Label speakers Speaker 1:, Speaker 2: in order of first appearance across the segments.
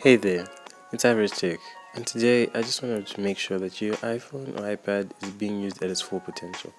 Speaker 1: Hey there, it's Average Tech, and today I just wanted to make sure that your iPhone or iPad is being used at its full potential.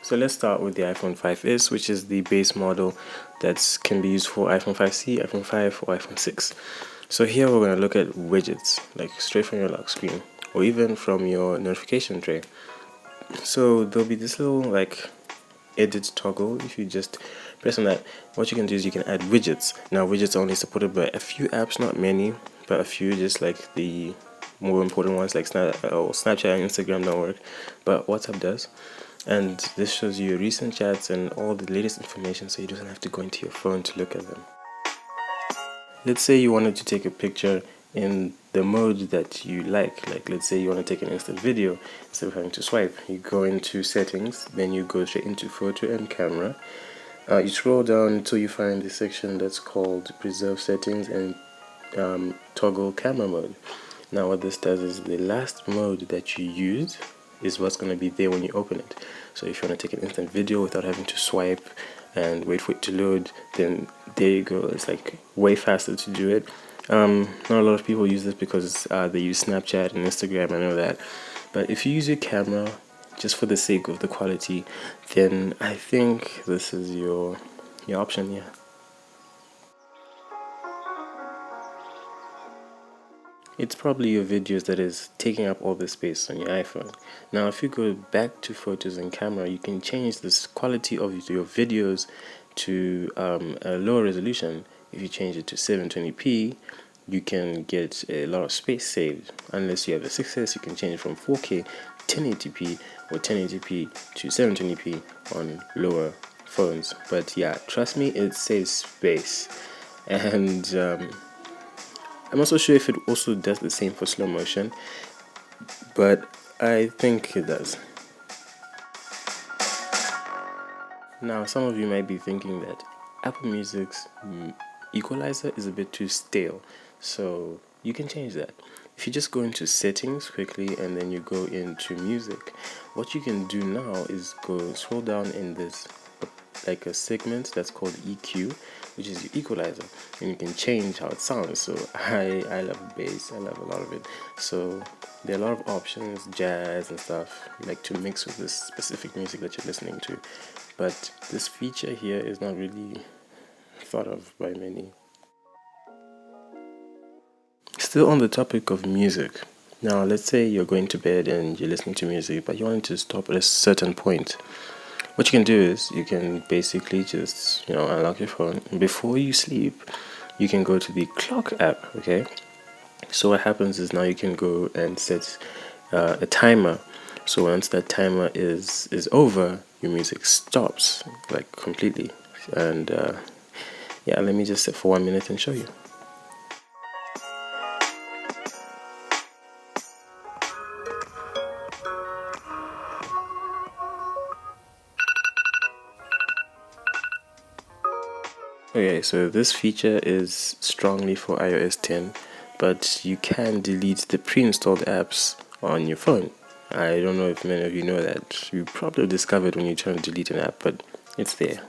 Speaker 1: So let's start with the iPhone 5s, which is the base model that can be used for iPhone 5C, iPhone 5, or iPhone 6. So here we're going to look at widgets, like straight from your lock screen, or even from your notification tray. So there'll be this little edit toggle. If you just press on that, what you can do is you can add widgets. Now widgets are only supported by a few apps, not many, but a few, just like the more important ones like Snapchat and Instagram don't work, but WhatsApp does. And this shows you your recent chats and all the latest information, so you don't have to go into your phone to look at them. Let's say you wanted to take a picture in the mode that you like let's say you want to take an instant video. Instead of having to swipe, you go into settings, then you go straight into photo and camera. You scroll down until you find the section that's called preserve settings and toggle camera mode. Now what this does is the last mode that you used is what's going to be there when you open it. So if you want to take an instant video without having to swipe and wait for it to load, then there you go. It's like way faster to do it. Not a lot of people use this because they use Snapchat and Instagram, I know that. But if you use your camera just for the sake of the quality, then I think this is your option, yeah. It's probably your videos that is taking up all the space on your iPhone. Now if you go back to photos and camera, you can change this quality of your videos to a lower resolution. If you change it to 720p, you can get a lot of space saved. Unless you have a 6S, you can change it from 4K 1080p or 1080p to 720p on lower phones. But yeah, trust me, it saves space. And I'm not so sure if it also does the same for slow motion, but I think it does. Now, some of you might be thinking that Apple Music's equalizer is a bit too stale, so you can change that. If you just go into settings quickly and then you go into music, what you can do now is go scroll down in this like a segment that's called EQ, which is your equalizer, and you can change how it sounds. So I love bass, I love a lot of it, so there are a lot of options, jazz and stuff, like to mix with this specific music that you're listening to. But this feature here is not really thought of by many. Still on the topic of music, now let's say you're going to bed and you're listening to music, but you want to stop at a certain point. What you can do is you can basically just unlock your phone, and before you sleep you can go to the clock app. Okay, so what happens is now you can go and set a timer. So once that timer is over, your music stops like completely. And yeah, let me just set for 1 minute and show you. Okay, so this feature is strongly for iOS 10, but you can delete the pre-installed apps on your phone. I don't know if many of you know that. You probably discovered when you try to delete an app, but it's there.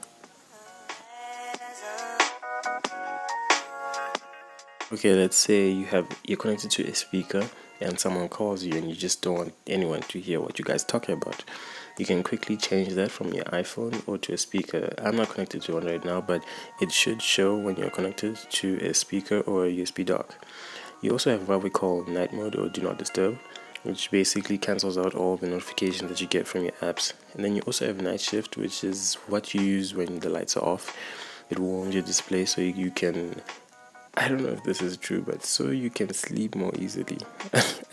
Speaker 1: Okay, let's say you're connected to a speaker and someone calls you and you just don't want anyone to hear what you guys talking about. You can quickly change that from your iPhone or to a speaker. I'm not connected to one right now, but it should show when you're connected to a speaker or a USB dock. You also have what we call night mode or do not disturb, which basically cancels out all the notifications that you get from your apps. And then you also have night shift, which is what you use when the lights are off. It warms your display so you can, I don't know if this is true, but so you can sleep more easily.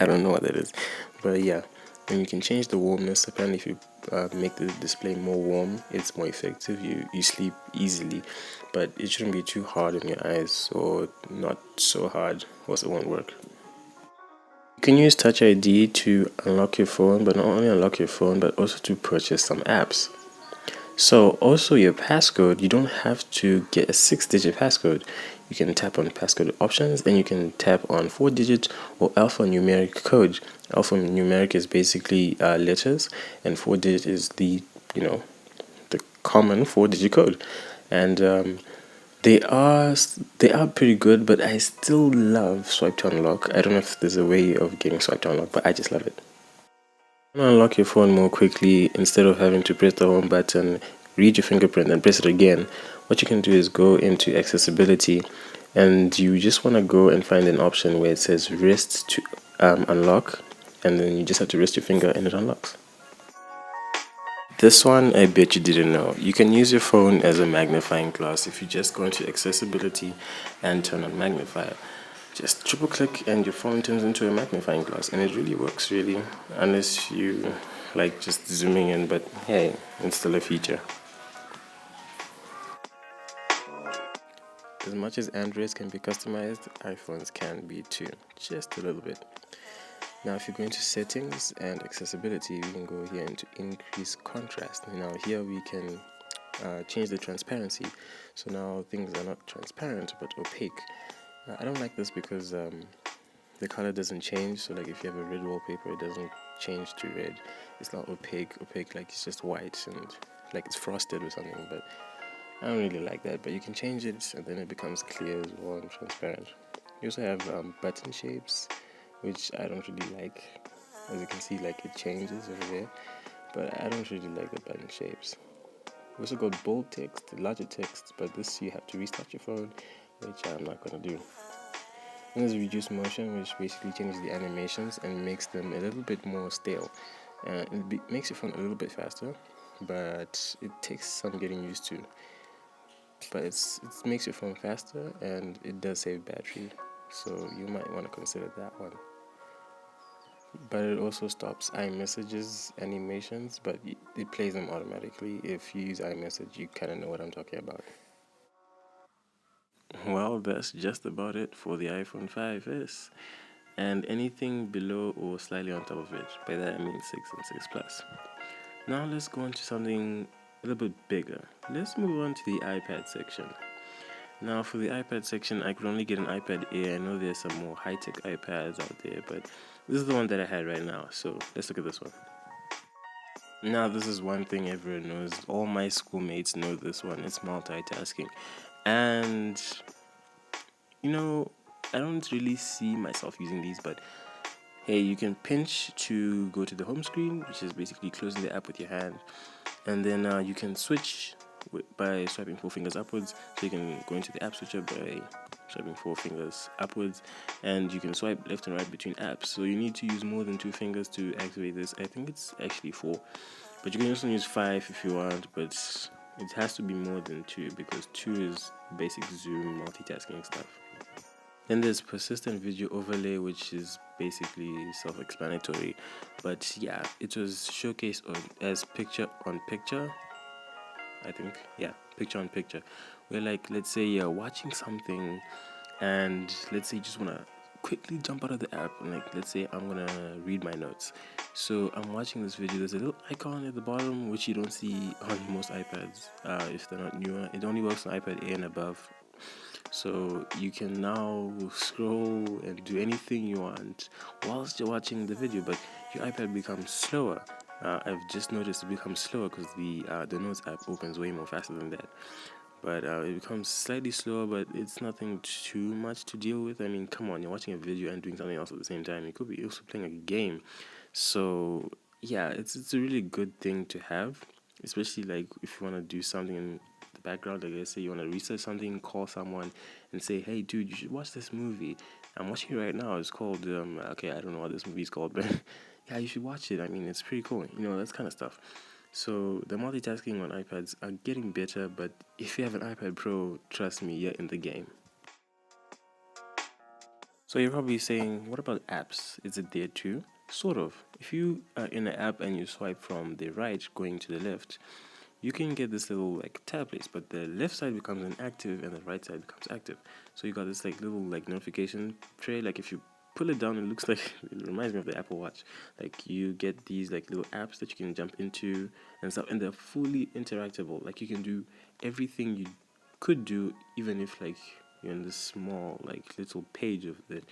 Speaker 1: I don't know what that is, but yeah. And you can change the warmness. Apparently if you make the display more warm, it's more effective. You sleep easily, but it shouldn't be too hard on your eyes, or not so hard or it won't work. You can use Touch ID to unlock your phone, but not only unlock your phone, but also to purchase some apps. So also your passcode, you don't have to get a 6-digit passcode. You can tap on passcode options and you can tap on 4-digit or alphanumeric code. Alphanumeric is basically letters, and 4-digit is the the common 4-digit code. And They are pretty good, but I still love swipe to unlock. I don't know if there's a way of getting swipe to unlock, but I just love it. To unlock your phone more quickly, instead of having to press the home button, read your fingerprint, and press it again, what you can do is go into accessibility, and you just want to go and find an option where it says wrist to unlock, and then you just have to rest your finger and it unlocks. This one, I bet you didn't know. You can use your phone as a magnifying glass if you just go into accessibility and turn on magnifier. Just triple click and your phone turns into a magnifying glass, and it really works, really, unless you like just zooming in, but hey, it's still a feature. As much as Androids can be customized, iPhones can be too, just a little bit. Now, if you go into settings and accessibility, we can go here into increase contrast. Now, here we can change the transparency. So now things are not transparent but opaque. I don't like this because the color doesn't change. So, like if you have a red wallpaper, it doesn't change to red. It's not opaque, like it's just white and like it's frosted or something. But I don't really like that. But you can change it and then it becomes clear as well and transparent. You also have button shapes, which I don't really like. As you can see, like it changes over there, but I don't really like the button shapes. We also got bold text, larger text, but this you have to restart your phone, which I'm not gonna do. And there's reduce motion, which basically changes the animations and makes them a little bit more stale. Makes your phone a little bit faster, but it takes some getting used to. But it makes your phone faster and it does save battery, so you might want to consider that one. But it also stops iMessages animations, but it plays them automatically. If you use iMessage, you kind of know what I'm talking about. Well, that's just about it for the iPhone 5s and anything below or slightly on top of it. By that I mean 6 and 6 Plus. Now let's go on to something a little bit bigger. Let's move on to the iPad section. Now for the iPad section, I could only get an iPad Air. I know there's some more high-tech iPads out there, but this is the one that I had right now. So let's look at this one. Now this is one thing everyone knows. All my schoolmates know this one. It's multitasking. And, you know, I don't really see myself using these, but hey, you can pinch to go to the home screen, which is basically closing the app with your hand. And then you can switch by swiping 4 fingers upwards. So you can go into the app switcher by swiping 4 fingers upwards, and you can swipe left and right between apps. So you need to use more than 2 fingers to activate this. I think it's actually 4, but you can also use 5 if you want, but it has to be more than 2 because 2 is basic zoom multitasking stuff. Then there's persistent video overlay, which is basically self-explanatory, but yeah, it was showcased as picture on picture. I think, yeah, picture on picture, where like let's say you're watching something, and let's say you just wanna quickly jump out of the app, and like let's say I'm gonna read my notes. So I'm watching this video. There's a little icon at the bottom which you don't see on most iPads. If they're not newer, it only works on iPad Air and above. So you can now scroll and do anything you want whilst you're watching the video, but your iPad becomes slower. I've just noticed it becomes slower because the Notes app opens way more faster than that. But it becomes slightly slower, but it's nothing too much to deal with. I mean, come on, you're watching a video and doing something else at the same time. You could be also playing a game. So yeah, it's a really good thing to have, especially like if you want to do something in the background. Like let's say you want to research something, call someone, and say, "Hey, dude, you should watch this movie. I'm watching it right now. It's called okay, I don't know what this movie is called, but yeah, you should watch it. I mean, it's pretty cool. You know, that kind of stuff." So the multitasking on iPads are getting better, but if you have an iPad Pro, trust me, you're in the game. So you're probably saying, what about apps? Is it there too? Sort of. If you are in an app and you swipe from the right going to the left, you can get this little like tab place, but the left side becomes inactive and the right side becomes active. So you got this like little like notification tray. Like if you pull it down, it looks like it reminds me of the Apple Watch. Like you get these like little apps that you can jump into and stuff, and they're fully interactable. Like you can do everything you could do, even if like you're in this small like little page of it.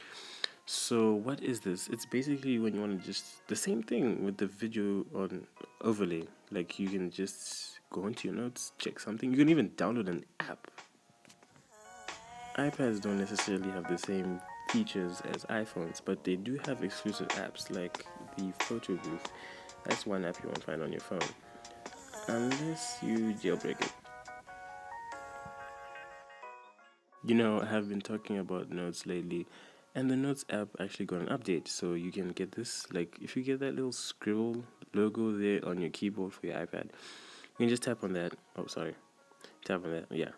Speaker 1: So what is this? It's basically when you want to just the same thing with the video on overlay. Like you can just go into your notes, check something. You can even download an app. iPads don't necessarily have the same features as iPhones, but they do have exclusive apps like the photo booth. That's one app you won't find on your phone unless you jailbreak it. I have been talking about Notes lately, and the Notes app actually got an update, so you can get this. Like, if you get that little scribble logo there on your keyboard for your iPad, you can just tap on that. Oh, sorry. Tap on that, yeah.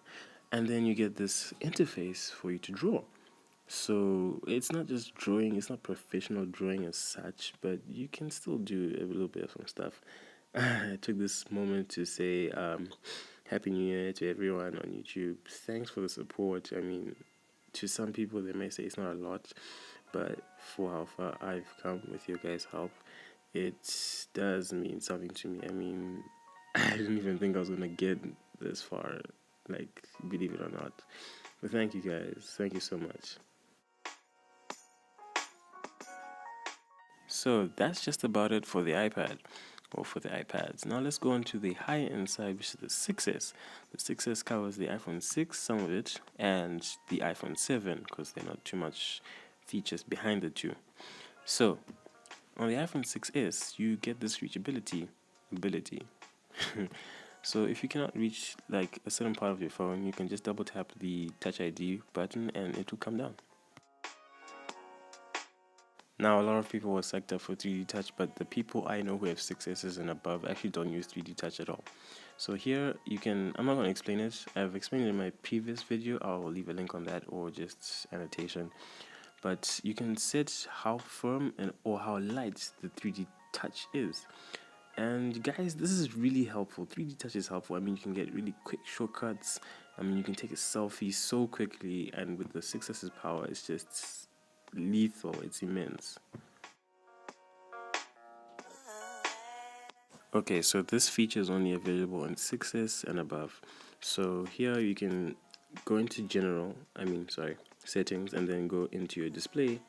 Speaker 1: And then you get this interface for you to draw. So it's not just drawing, it's not professional drawing as such, but you can still do a little bit of some stuff. I took this moment to say Happy New Year to everyone on YouTube. Thanks for the support. I mean, to some people, they may say it's not a lot, but for how far I've come with your guys' help, it does mean something to me. I mean, I didn't even think I was going to get this far, like, believe it or not. But thank you guys. Thank you so much. So that's just about it for the iPad, or for the iPads. Now let's go on to the high-end side, which is the 6S. The 6S covers the iPhone 6, some of it, and the iPhone 7, because there are not too much features behind the two. So on the iPhone 6S, you get this reachability ability. So if you cannot reach like a certain part of your phone, you can just double tap the Touch ID button and it will come down. Now, a lot of people were psyched up for 3D Touch, but the people I know who have 6Ss and above actually don't use 3D Touch at all. So here you can, I'm not going to explain it. I've explained it in my previous video. I'll leave a link on that or just annotation. But you can set how firm or how light the 3D Touch is. And guys, this is really helpful. 3D Touch is helpful. I mean, you can get really quick shortcuts. I mean, you can take a selfie so quickly, and with the 6S's power, it's just lethal. It's immense. Okay, so this feature is only available on 6S and above. So here you can go into settings, and then go into your display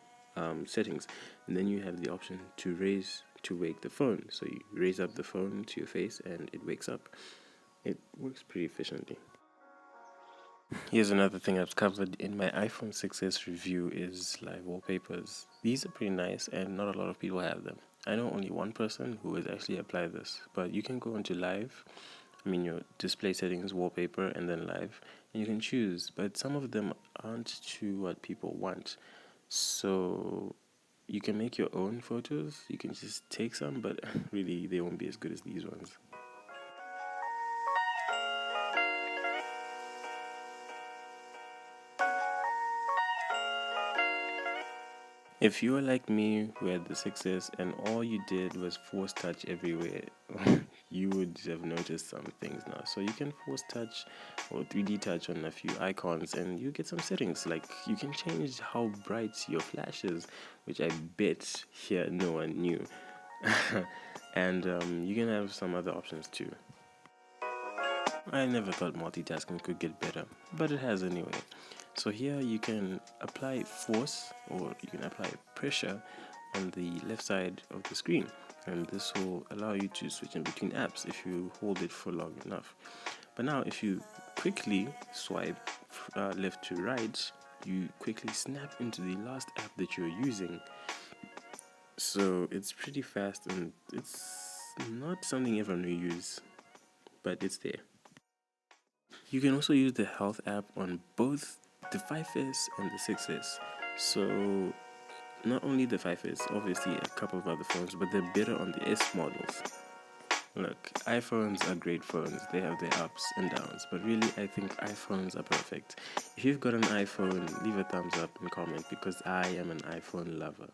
Speaker 1: settings, and then you have the option to raise to wake the phone. So you raise up the phone to your face and it wakes up. It works pretty efficiently. Here's another thing I've covered in my iPhone 6s review is live wallpapers. These are pretty nice and not a lot of people have them. I know only one person who has actually applied this, but you can go into live, your display settings, wallpaper, and then live, and you can choose, but some of them aren't to what people want. So you can make your own photos, you can just take some, but really they won't be as good as these ones. If you were like me who had the 6S and all you did was force touch everywhere, you would have noticed some things now. So you can force touch or 3D touch on a few icons and you get some settings. Like you can change how bright your flash is, which I bet here no one knew. And you can have some other options too. I never thought multitasking could get better, but it has anyway. So here you can apply force or you can apply pressure on the left side of the screen, and this will allow you to switch in between apps if you hold it for long enough. But now if you quickly swipe left to right, you quickly snap into the last app that you're using. So it's pretty fast and it's not something everyone will use, but it's there. You can also use the health app on both the 5S and the 6S. So not only the 5S, obviously a couple of other phones, but they're better on the S models. Look, iPhones are great phones. They have their ups and downs, but really I think iPhones are perfect. If you've got an iPhone, leave a thumbs up and comment because I am an iPhone lover.